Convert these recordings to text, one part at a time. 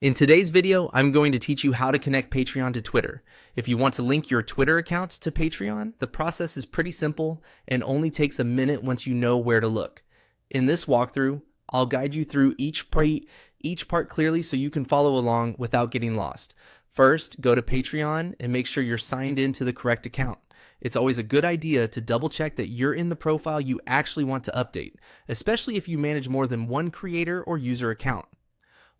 In today's video, I'm going to teach you how to connect Patreon to Twitter. If you want to link your Twitter account to Patreon, the process is pretty simple and only takes a minute once you know where to look. In this walkthrough, I'll guide you through each part clearly so you can follow along without getting lost. First, go to Patreon and make sure you're signed in to the correct account. It's always a good idea to double check that you're in the profile you actually want to update, especially if you manage more than one creator or user account.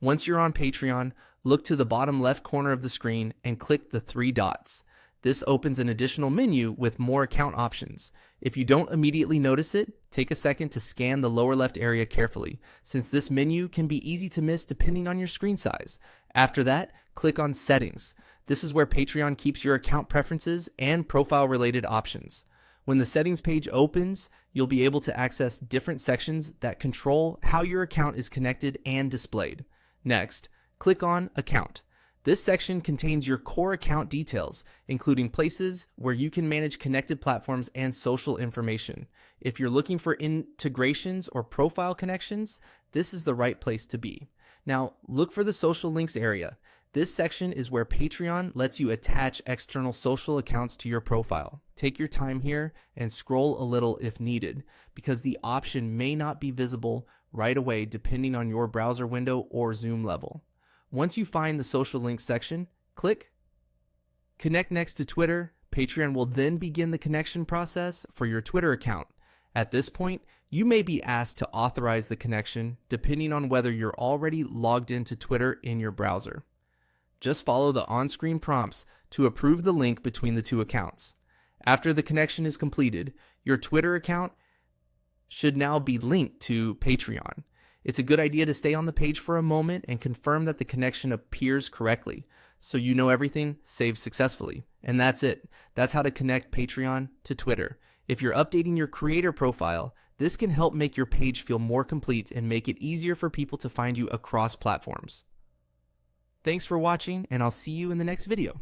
Once you're on Patreon, look to the bottom left corner of the screen and click the three dots. This opens an additional menu with more account options. If you don't immediately notice it, take a second to scan the lower left area carefully, since this menu can be easy to miss depending on your screen size. After that, click on Settings. This is where Patreon keeps your account preferences and profile-related options. When the settings page opens, you'll be able to access different sections that control how your account is connected and displayed. Next, click on Account. This section contains your core account details, including places where you can manage connected platforms and social information. If you're looking for integrations or profile connections, this is the right place to be. Now, look for the social links area. This section is where Patreon lets you attach external social accounts to your profile. Take your time here and scroll a little if needed, because the option may not be visible right away depending on your browser window or zoom level. Once you find the social links section, click Connect Next to Twitter. Patreon will then begin the connection process for your Twitter account. At this point, you may be asked to authorize the connection depending on whether you're already logged into Twitter in your browser. Just follow the on-screen prompts to approve the link between the two accounts. After the connection is completed, your Twitter account should now be linked to Patreon. It's a good idea to stay on the page for a moment and confirm that the connection appears correctly, so you know everything saved successfully. And that's it. That's how to connect Patreon to Twitter. If you're updating your creator profile, this can help make your page feel more complete and make it easier for people to find you across platforms. Thanks for watching, and I'll see you in the next video.